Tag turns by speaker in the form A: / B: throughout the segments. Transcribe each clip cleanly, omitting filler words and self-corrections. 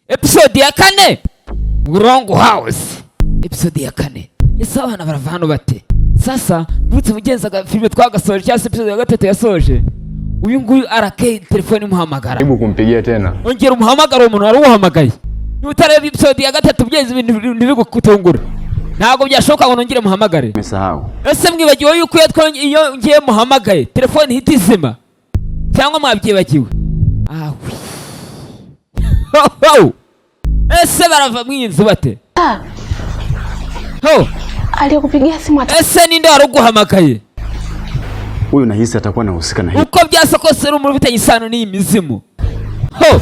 A: episode ya 4 Wrong House. Episode ya 4 ese abana barava hano bate? Sasa butse mugenzaga filime twagasoje cyangwa episode ya 3 yasoje. Uyu nguyu arakeye telefone muhamagara.
B: Hebu kumpigia tena.
A: Ongera umuhamagara umuntu wari uhamagaye. Utareba episode ya 3 byenze ibintu ntibigukutungura. Ntago byashoka ngo nongere muhamagare.
B: Mesahau.
A: Ese mwibagiwe yuko iyo ngiye muhamagaye telefone hita izima. Cyangwa mwabyibagiwe. Awi. Ho. Ese barava mwinzu bate? Ho.
C: Alikupigia simu
A: ese ninde waruguhamagaye?
B: Huyu nahisi atakuwa anahusika na hili.
A: Uko byasa ko seru umuntu ufite isano n'imizimu. Ho.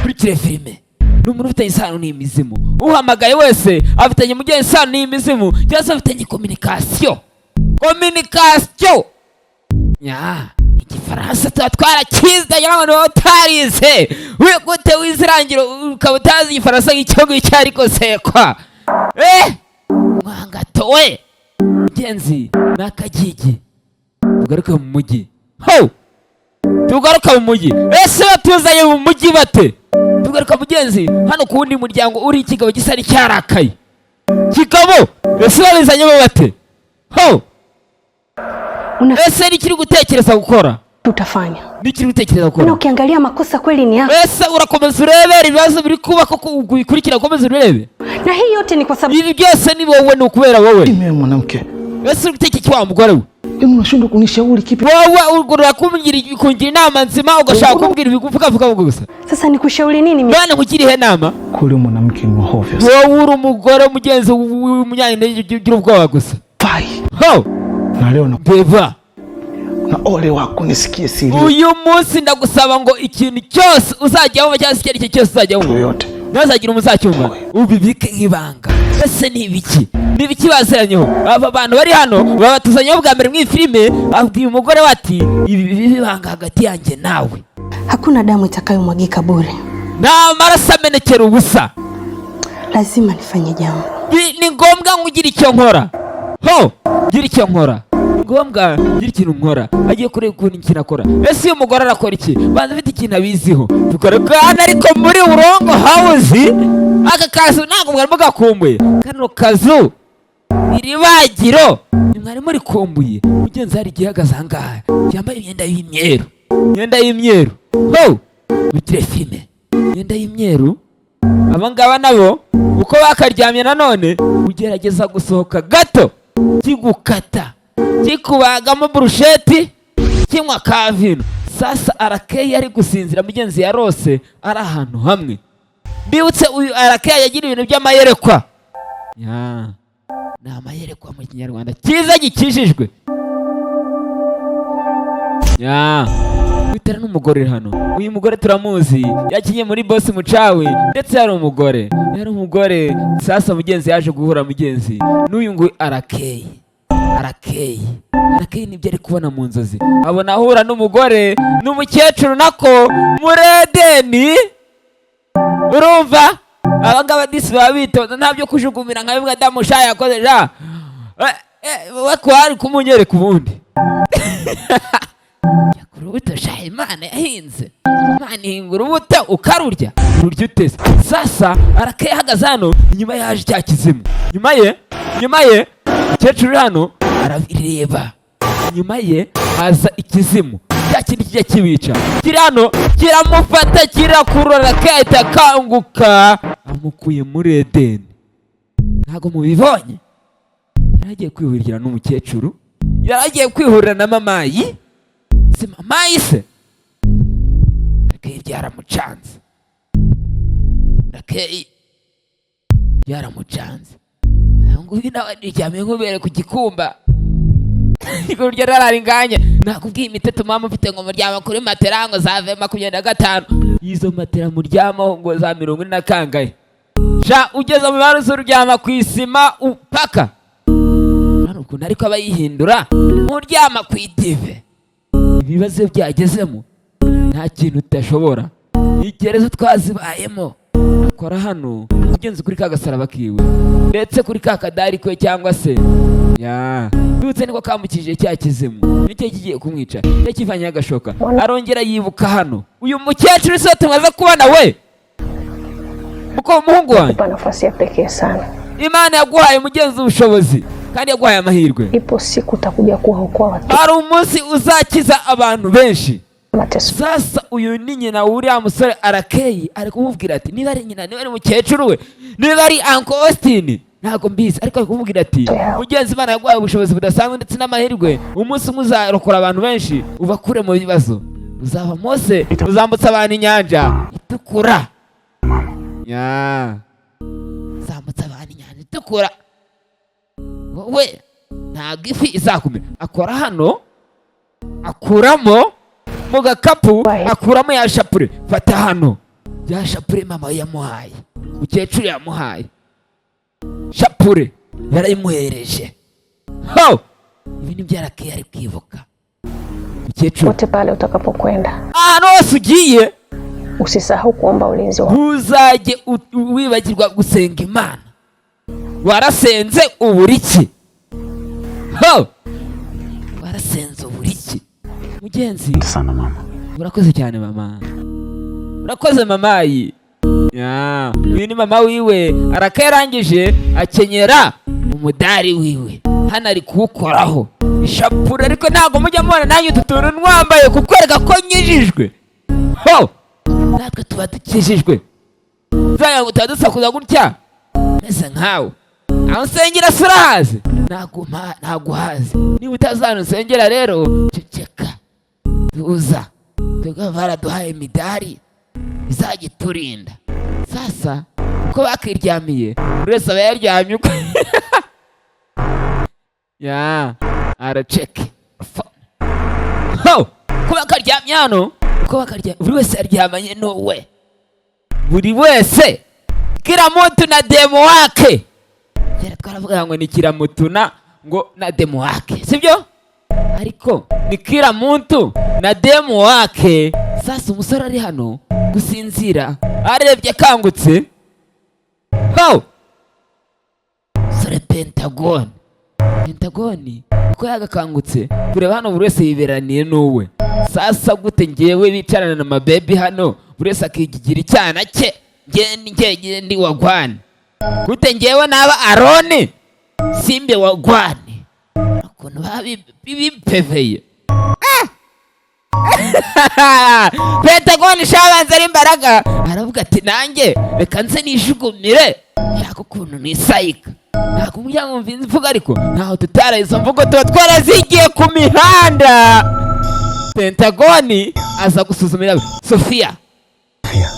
A: Kuri filime. N'umuntu ufite isano n'imizimu. Uhamagaye wese afitanye mugiye isano n'imizimu, cyangwa afitanye communication. Communication. Ya. Igifaransa twatwara kiza y'abantu batarize. We gute wizirangiro ukabutazi igifaransa nk'icyo ngicyo ariko sekwa. Mwanga we. Genzi nakagigi. Tugaruka mu mujyi. Ho. Tugaruka mu mujyi. Ese batuzaye mu mujyi bate? Tugaruka mugenzi hano ku wundi muryango uri ikigabo gisa n'icyarakaye. Kigabo. Ese babizanye bate? Ho. Ese nikiri gutekereza gukora?
C: Tutafanya.
A: Nikiri gutekereza gukora.
C: Na ukiangalia makosa kweli ni hapa.
A: Ese urakomeza urebe ibibazo biri kuba ko ukurikira komeza urebe.
C: Na hii yote ni kwa sababu
A: ibi byose ni wowe no kubera wowe.
D: Mimi mwanamke.
A: Ese uteke kiwa mugore we.
D: Mimi unashindwa kunishauri kipi?
A: Wowe ugura kungira inama nzima ugashaka kumbwira ibigufuka gusa.
C: Sasa nikushauri nini mimi?
A: Bana kugirihe nama?
D: Kuri mwanamke ni hovyo.
A: Wowe uri umugore mugenzi w'umunyane gira ubwoba gusa.
D: Fai.
A: Ho.
D: Na leo na
A: beba.
D: Na ole wako nisikie siri.
A: Uyu munsi ndagusaba ngo ikintu cyose uzajyaho cyangwa se icyo cyose uzajyaho.
D: Yote.
A: Nazagira umuzacyumva. Ubibike nk'ibanga. Ese ni ibiki? Ni ibiki bazeranyeho? Aba bantu bari hano babatuzanyeho bwa mbere mu filime abwiye umugore wati ibi bibanga hagati yanjye nawe.
C: Hakuna damu itakayomwagika bure.
A: Na maraso amenekera ubusa.
C: Lazima nifanye jambo.
A: Ni ngombwa ngugira icyo nkora. Ho, gira icyo nkora. Ngombwa gira ikintu nkora. Agiye kureba ukuntu ikintu akora. Ese uyu mugore arakora iki? Banza afite ikintu abiziho. Tugaragana ariko muri Wrong House. Aka kazu ntabwo mwari mugakumbuye. Kano kazu iribagiro mwari muri kumbuye. Mugenzi hari gihagaze ahangaha yambaye imyenda y'imyeru. Imyenda y'imyeru. Ho, bitire filime. Imyenda y'imyeru. Abangaba nabo uko bakaryamye nanone ugerageza gusohoka gato kigukata kikubagamo brusheti kinywa kavino. Sasa arakeye ari gusinzira mugenzi yarose ari ahantu hamwe. Bibutse uyu arakeye yagira ibintu by'amayerekwa. Ya. Ni amayerekwa mu Kinyarwanda kiza gikishijwe. Ya. Bitera n'umugore hano. Uyu mugore turamuzi. Yakinye muri Boss Mucawe ndetse yari umugore. Yari umugore. Sasa mugenzi yaje guhura mugenzi. N'uyu nguyu arakeye. Arakeye nibyo ari kubona mu nzozi. Abona ahura n'umugore n'umukecuru nako muredeni. Urumva? Abangaba disi babitoza ntabyo kujugumira nka bimwe Adamu Shaya yakoze ja. Wako ari kumunyereka ubundi. Urubuto Shaya Imana yahinze. Imana ihingura urubuto ukarurya. Ururya utese. Sasa arakeye ahagaze hano inyuma yaje cya kizimu. Nyuma ye umukecuru hano arabireba. Nyuma ye haza ikizimu. Cya kindi kijya kibica. Kiri hano kiramufata kirakurura kahita kanguka. Amukuye muri Edeni. Ntago mubibonye? Yaragiye kwihurira n'umukecuru. Yaragiye kwihurira na mamayi. Si mamayi se? Rakeye byaramucanze. Rakeye byaramucanze. Nguyu nawe niryamye nkubere ku gikumba. Ikurya rararinganye. Nakubwiye imiteto mama ufite ngo muryama kuri matera ngo za 25. Izo matera muryama ngo za 40 na kangaye. Ja ugeze mu baruzo uryama ku isima upaka. Hano ukuntu ariko abayihindura muryama ku itive. Ibibazo byagezemo nta kintu utashobora. Igerezo twazibayemo. Akora hano ugenze kuri kagasaraba kiwe ndetse kuri kakadari kwe cyangwa se ya dutse niko kamukije cya kizimu nicyo kigiye kumwica yakivanye agashoka arongera yibuka hano uyu mukecuru se tumaze kubana we kuko umuhungu wanjye
E: pa nafasi ya pekee sana.
A: Imana yaguhaye mugenzi ubushobozi kandi yaguhaye amahirwe.
E: Ipo siku utakuja kuwaokoa watu.
A: Hari umunsi uzakiza abantu benshi.
E: Mateso.
A: Sasa uyu ni nyina uriya musore Arakei ari kumubwira ati niba ari nyina, niba ari mukecuru we, niba ari Uncle Austin ntabwo mbizi, ariko ari kumubwira ati mugenzi Imana yaguhaye ubushobozi budasanzwe ndetse n'amahirwe, umunsi umwe uzarokora abantu benshi ubakure mu bibazo. Uzaba Mose uzambutsa abantu inyanja itukura. Uzambutsa abantu inyanja itukura. Wowe ntabwo ifi izakumira. Akora hano, akuramo mu gakapu, akuramo ya shapure. Fata hano ya shapure mama yamuhaye, mukecuru yamuhaye. Shapure yarayimuhereje. Ho! Ibi ni Arakei ari kwibuka. Mukecuru,
E: Wote pale utakapokwenda,
A: ahantu hose ugiye
E: usisahau kuomba ulinzi wako.
A: ntuzajye wibagirwa gusenga Imana. Warasenze uburiki. Ho! Warasenze uburiki. Mugenzi,
B: sana mama.
A: urakoze cyane mama. Urakoze mamayi. Uyu ni mama wiwe Arakei arangije akenyera umudari wiwe. Hano ari kuwukoraho ishapure, ariko ntabwo mujya mubona nanjye utu tuntu nwambaye kukwereka ko nyijijwe. Ho! Natwe tuba dukijijwe. Zaya ngo tuba dusakuza gutya meze nkawe. Aho nsengera si urahazi? Ntabwo uhazi. Niba utazana nsengera rero ceceka. Tuza twebwe baraduhaye imidari izajya iturinda. Sasa uko bakiryamiye buri wese aba yaryamye uko araceke. Ho! Uko bakaryamye hano, uko bakaryamye buri wese aryamanye n'uwe. Buri wese kila mtu na demo wake. Yara twaravuga ngo ni kila mtu na demo wake, sibyo? Ariko ni kila mtu na demo wake. Sasa umusore ari hano gusinzira, arebye akangutse. Ho! Sore Pentagoni uko yagakangutse kureba hano buri wese yiberaniye n'uwe. Sasa gute ngewe bicarana na mabebi hano buri wese akigira icyana cye, ngewe ndi wagwane. Gute ngewe naba Aroni simbe wagwane. Ukuntu bibipeveye. Pentagoni shabanza ari imbaraga aravuga ati nanjye reka nze nijugumire yako kuntu nisayika. Ntabwo umuryango mvuga, ariko ntaho tutara izo mvugo tuba twarazigiye ku mihanda. Pentagoni aza gusuzumira Sofia.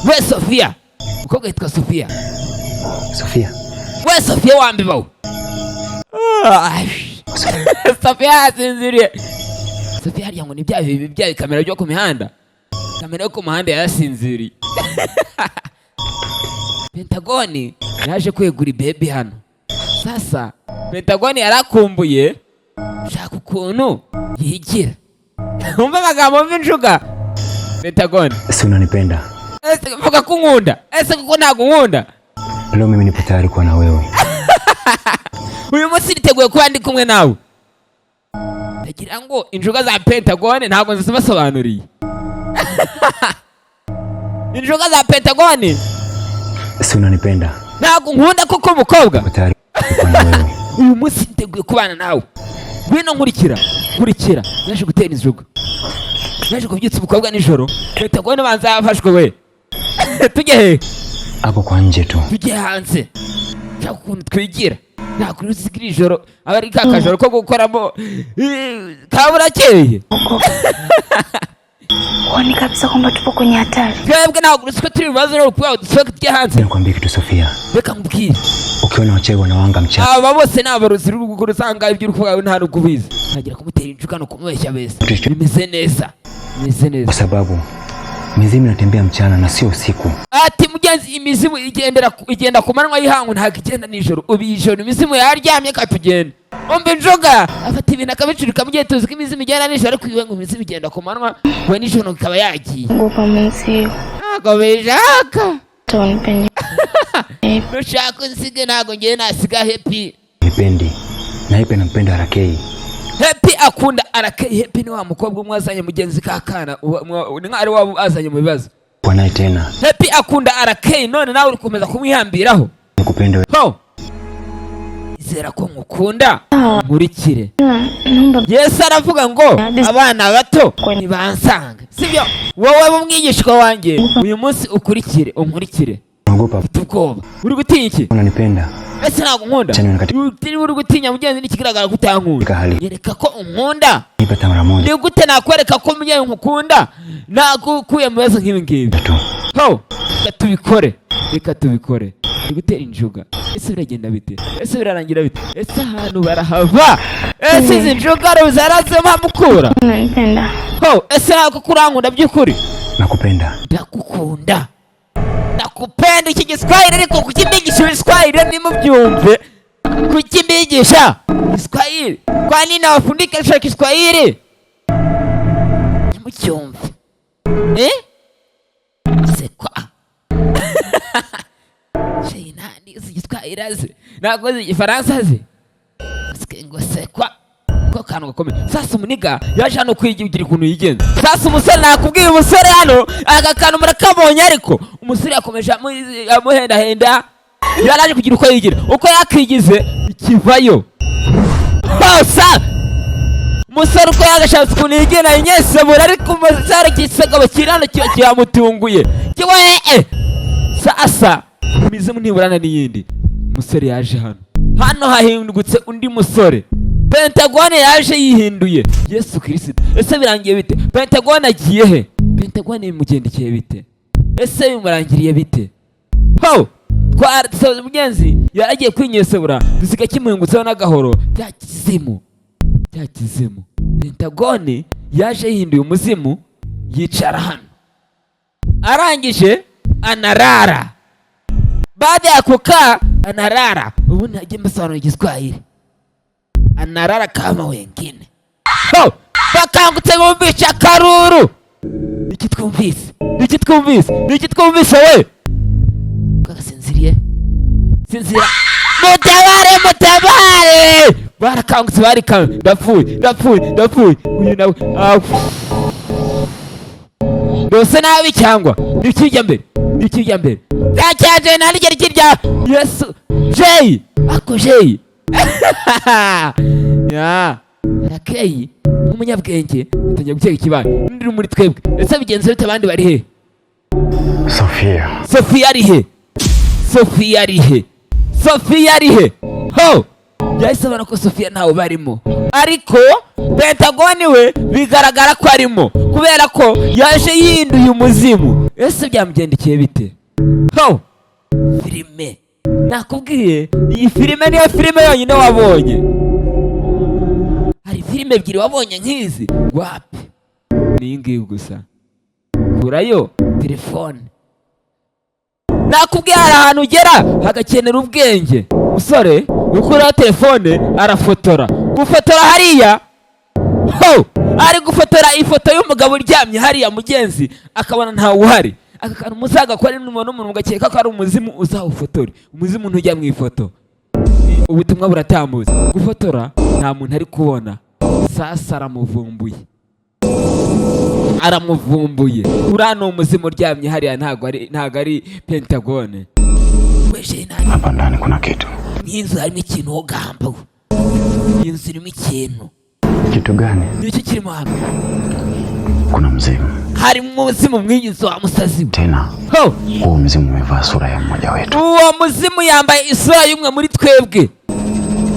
A: We Sofia, umukobwa yitwa Sofia. We Sofia wambibawe. Sofia asinziriye. Sofia hariya ngo ni bya kamera byo ku mihanda. Kamera yo ku muhanda yarasinziriye. Pentagoni yaje kwegura baby hano. Sasa Pentagoni yarakumbuye shaka ukuntu yigira. Umva amagambo mvinjuga. Pentagoni,
B: Si unanipenda?
A: Vuga ko nkunda. Kuko ntabwo nkunda.
B: Leo mimi nipo tayari kuwa na wewe.
A: Uyu munsi niteguye kuba ndi kumwe nawe. Ndagira ngo injuga za Pentagoni ntabwo nzisobanuriye. Injuga za Pentagoni.
B: Si unanipenda?
A: Ntabwo nkunda kuko umukobwa.
B: Nipo tayari kuwa na wewe.
A: Uyu munsi niteguye kubana nawe. Ngwino nkurikira. Naje gutera injuga. Naje kubyutsa umukobwa nijoro. Pentagoni banza yafashwe we. Tujye he?
B: Hapo kwa nje tu.
A: Tujye hanze. Nshaka ukuntu twigira. Nakuri usigira ijoro abari kakajoro ko gukoramo kaburakeye.
F: Kwani kabisa kwamba tupo kwenye hatari.
A: Twebwe ntabwo rusiko turi bibazo no kuba dusohoke tujye hanze.
B: Nakwambia kitu Sofia.
A: Reka nkubwire.
B: Ukiona wachawi wanawanga mchana.
A: Aba bose ni abarozi rugukuru usanga ibyo urukuba nta rukubizi. Ntagira kumutera injuka no kumubeshya bese. Bimeze neza.
B: Kwa sababu mizimu inatembea mchana na sio usiku.
A: Ati mugenzi, imizimu igenda ku manywa y'ihangu ntabwo igenda nijoro. Ubi ijoro imizimu yaryamye katugenda. Umbe njoga afata ibintu akabicurika mugiye tuzi ko imizimu igenda nijoro, ariko iwe ngo imizimu igenda ku manywa we nijoro ikaba yagiye.
F: Ngopa mwenzio.
A: Ntabwo bishaka.
F: Tonipende.
A: Nushaka nsige ntabwo ngiye nasiga Happy.
B: Nipendi. Na Happy nampenda Arakei.
A: Happy akunda Arakei. Happy ni wa mukobwa umwe azanye mugenzi kakana. Ni nk'ari waba azanye mu bibazo.
B: Kwa naye tena.
A: Happy akunda Arakei none nawe uri kumeza kumwihambiraho.
B: Nikupende wewe.
A: Ho. Izera ko ngukunda. Nkurikire.
F: Naomba
A: Yesu aravuga ngo abana bato nibansanga. Sibyo? Wowe bumwigishwa wanjye uyu munsi ukurikire unkurikire.
B: Naogopa.
A: Ubwoba. Uri gutinya iki?
B: Unanipenda.
A: Ese ntabwo nkunda. Uri gutinya mugenzi n'ikigaragara kutankunda. Yereka ko unkunda.
B: Nipata mara moja.
A: Ni gute nakwereka ko mugenzi nkukunda? Nagukuye mu bibazo nk'ibi ngibi. Ho, reka tubikore. Uri gutera injuga. Ese biragenda bite? Ese birarangira bite? Ese ahantu barahava? Ese izi njuga ruzarazemo mukura?
F: unanipenda.
A: Ho, ese ntabwo kurankunda by'ukuri?
B: Nakupenda.
A: Ndakukunda. Nakupenda iki Giswahili ariko kukimbigisha Giswahili ni mubyumve. Kukimbigisha Giswahili. Kwa nini nawafundisha Kiswahili? Mubyumve. Sekwa. Nani uzi Giswahili azi? Ntabwo uzi Igifaransa azi? Ngo sekwa. Ko kantu gakomeye. Sasa umuniga yaje hano kwigira ukuntu yigenza. Sasa umusore nakubwiye umusore hano agakantu murakabonye ariko umusore yakomeje amuhenda yaraje kugira uko yigira. Uko yakigize ikivayo. Hosa. Umusore uko yagashatse ukuntu yigira inyesebura ariko umusore kisagabo kirano kiyamutunguye. Kiwe sasa imizimu ntiburana n'iyindi. Umusore yaje hano hahindutse undi musore. Pentagone yaje yihinduye Yesu Kristo. Ese birangiye bite? Pentagone agiye he? Pentagone bimugendekeye bite? Ese bimurangiriye bite? Ho! Twarasoze mugenzi yaragiye kwinyesebura dusiga kimuhingutseho n'agahoro bya kizimu. Pentagone yaje yihinduye umuzimu yicara hano. Arangije anarara. Baada ya kukaa anarara. Ubu ntajye mbasobanura Igiswahili. Anarara kama wengine. Ho! Bakangutse bumvisha karuru. Niki twumvise we? Kagasinziriye. Sinzira. Mutabare! Barakangutse barikanga. Ndapfuye. Uyu nawe. Dose nabi cyangwa nikijya mbere. Cyaje nanigera kirya. Yesu. Jay. Ako Jay. Ya. Arakei umunyabwenge atangiye gukeka ikibano. Ndiri muri twebwe. Ese bigenze bite abandi bari he? Sofia ari he? Ho! Yahisabana ko Sofia ntawe barimo. Ariko Pentagone we bigaragara ko arimo kubera ko yaje yinduye umuzimu. Ese byamugendekeye bite? Ho! Filime. Nakubwiye iyi filime niyo filime yonyine wabonye. Hari filime ebyiri wabonye nk'izi? Wapi? Ni ngiye gusa. Kurayo telefone. Nakubwiye hari ahantu ugera hagakenera ubwenge. Musore ukuraho telefone arafotora. Gufotora hariya. Ho! Ari gufotora ifoto y'umugabo uryamye hariya mugenzi akabona ntawe uhari. Akakantu musaga ko ari n'umuntu mugakeka ko ari umuzimu uzawufotore. Umuzimu ntujya mu ifoto. Ubutumwa buratambutse. Gufotora nta muntu ari kubona. Sasa aramuvumbuye. Urano umuzimu uryamye hariya ntago ari Pentagone. Weje nani?
B: Hapa ndani kuna kitu.
A: Inzu harimo ikintu ogamba. Inzu irimo ikintu.
B: Kitu gani?
A: Niki kirimo hano?
B: Kuna mzimu.
A: Hari muzimu mwinyizo wa musazi.
B: Tena.
A: Ho!
B: Huo mzimu umevaa sura ya mmoja wetu.
A: Uwo muzimu yambaye isura y'umwe muri twebwe.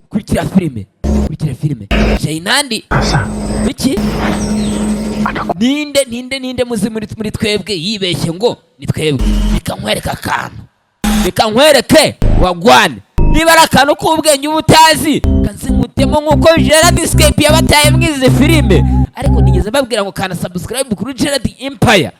A: Kurikira filime. Jainandi.
B: Asa.
A: Biki? Ninde muzimu muri twebwe yibeshye ngo ni twebwe. Reka nkwereke wagwane. Niba ari akantu k'ubwenge ubutazi kanzingutemo nk'uko Gerard Escape yabataye mwize filime. Ariko nigeze babwira ngo kana subscribe kuri Gerard Empire.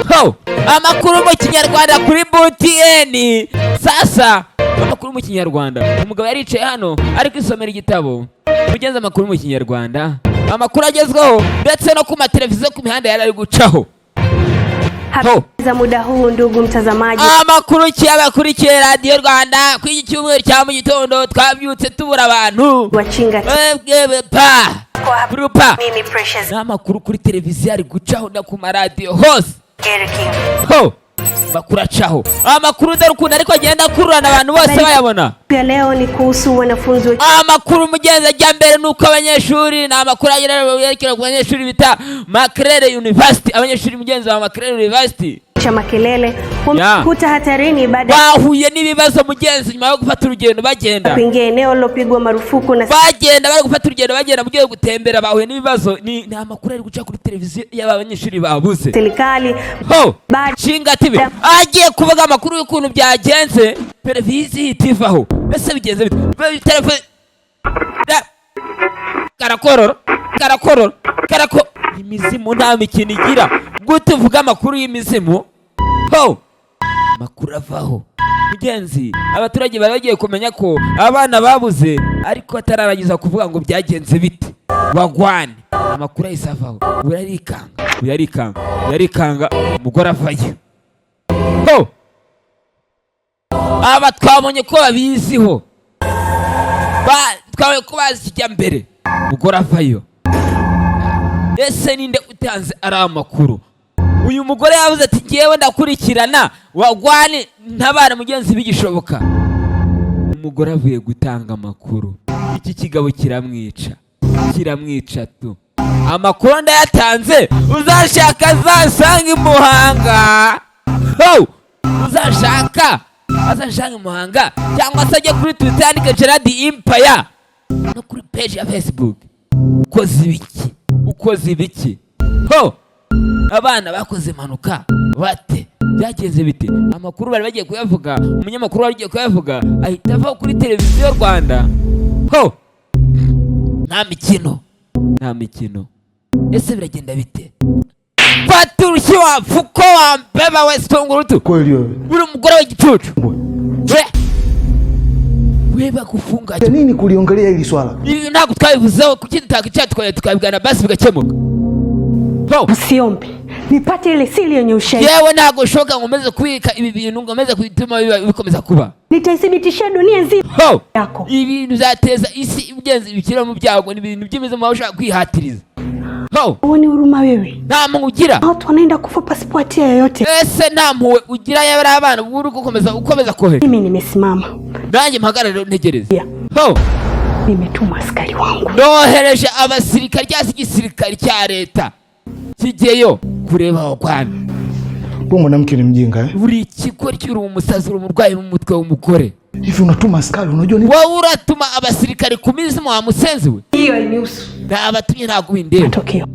A: Ho! Amakuru mu Kinyarwanda kuri BTN. Sasa amakuru mu Kinyarwanda. Umugabo yaricaye hano ari kwisomera igitabo. Mugenza amakuru mu Kinyarwanda. Amakuru agezweho ndetse no ku mateleviziyo ku mihanda yari gucaho.
C: Za muda huu ndugu mtazamaji.
A: Amakuru cyabakurikiye Radio Rwanda kw'iki cyumweru cya mu gitondo twabyutse tubura abantu.
C: Wachinga.
A: Grupa. Nini Precious. Amakuru kuri televiziyo ari gucaho na ku radio hose. ho makuru acaho amakuru ndarukunda ariko agenda akururana abantu bose bayabona.
C: Ya leo ni kuhusu wanafunzi wa
A: amakuru mugenzi ajya mbere nuko abanyeshuri na amakuru yerekera ku banyeshuri bita Makerere University. Abanyeshuri mugenzi wa Makerere University
C: cha Makelele wamekuta hatarini baada
A: bahuye n'ibibazo mugenzi nyuma yo gufata urugendo bagenda
C: kuingia eneo lilopigwa marufuku na
A: bagenda bari gufata urugendo bagenda mugiye gutembera bahuye n'ibibazo. Ni amakuru ari guca kuri televiziyo y'abanyeshuri babuze.
C: serikali
A: ho shinga TV agiye kuvuga amakuru y'ukuntu byagenze televiziyo itivaho. Ese bigenze bite telefone karakororo imizimu nta mikino igira gute uvuga amakuru y'imizimu ho makuru avaho mugenzi. Abaturage bari bagiye kumenya ko abana babuze ariko atararangiza kuvuga ngo byagenze bite bagwane amakuru ahise avaho. uyarikanga umugore avayo ho aba twabonye ko babiziho twabonye ko bazijya mbere umugore avayo. Ese ninde utanze ari amakuru? Uyu mugore yavuze ati ngewe ndakurikirana wagwane ntabana mugenzi bigishoboka. Umugore avuye gutanga amakuru iki kigabo kiramwica tu. Amakuru ndayatanze uzashaka zasanga imuhanga ho uzashaka imuhanga cyangwa se ajye kuri Twitter yandike Gerard Empire no kuri page ya Facebook. Ukoze ibiki ho abana bakoze impanuka bate byagenze bite? Amakuru bari bagiye kuyavuga, umunyamakuru wari ugiye kuyavuga ahita ava kuri televiziyo Rwanda ho nta mikino. Ese biragenda bite? Paturushi wa fuko wa mbeba we stongurutu
D: Kweli wewe.
A: Uri umugore w'igicucu weba kufunga
D: nini kuliongelea hili swala?
A: Ibi ntabwo twabivuzeho kuki tutakica tukabigana basi bigakemuka.
C: Msiombe nipate ile siri yenye ushahidi.
A: Yewe ntabwo shoka ngomeze kubika ibi bintu ngomeze kubituma bikomeza kuba.
C: Nitaithibitishia dunia nzima yako.
A: Ibi bizateza isi ugenzi bikira mu byago ni ibintu byimize mu bashaka kwihatiriza.
C: Uone huruma wewe.
A: Nta muntu ugira.
C: Watu wanaenda kufa pasipoti yoyote.
A: Ese nta mpuwe ugira yabari abana buri gukomeza kohe.
C: Mimi nimesimama.
A: Nanjye mpagarare ntegereza.
C: Nimetuma askari wangu.
A: Nohereje abasirikari cyangwa igisirikari cya leta kigeyo kureba aho kwana.
D: Wewe mwanamke ni mjinga eh?
A: Uri kikora cyuri umusazi uri umurwayi mu mutwe w'umukore.
D: Hivi unatuma askari unajua nini?
A: Wowe uratuma abasirikari kumizimu wa musenzi we.
C: Hiyo inihusu.
A: Abatumye ntago windeba.
C: Matokeo.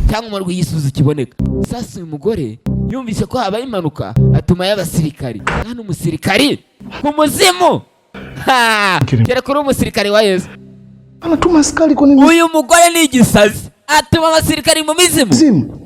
A: Cyangwa umurwi yisuza kiboneka. Sasa uyu mugore yumvise ko habaye impanuka atuma y'abasirikari. Kandi umusirikari umuzimu. Kera kuri umusirikari wa Yesu.
D: Anatuma askari kwa nini?
A: Uyu mugore ni igisazi. Atuma abasirikari mu mizimu.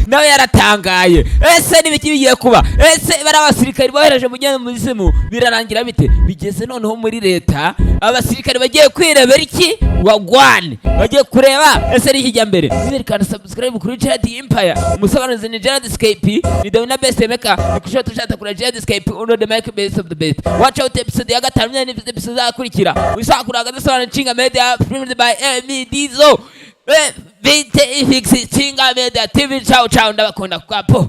A: Nawe yaratangaye. Ese nibiki bigiye kuba? Ese bari abasirikari bohereje mu mizimu birarangira bite? Bigeze noneho muri leta abasirikari bagiye kwirebera iki? Wagwane. Bagiye kureba ese ari kijya mbere. Nizerikana subscribe kuri Gerard Empire. Umusobanuzi ni Gerard Escape. Ni Dawina Best Maker. Nikushota tushata kuri Gerard Escape uno the make best of the best. Watch out episode ya gatanu n'episode episode zakurikira. Wisakuraga dusobanura Chinga Media presented by Emi Dizo. Vite ifixi Chinga Media TV. Ciao ndabakunda kwapo.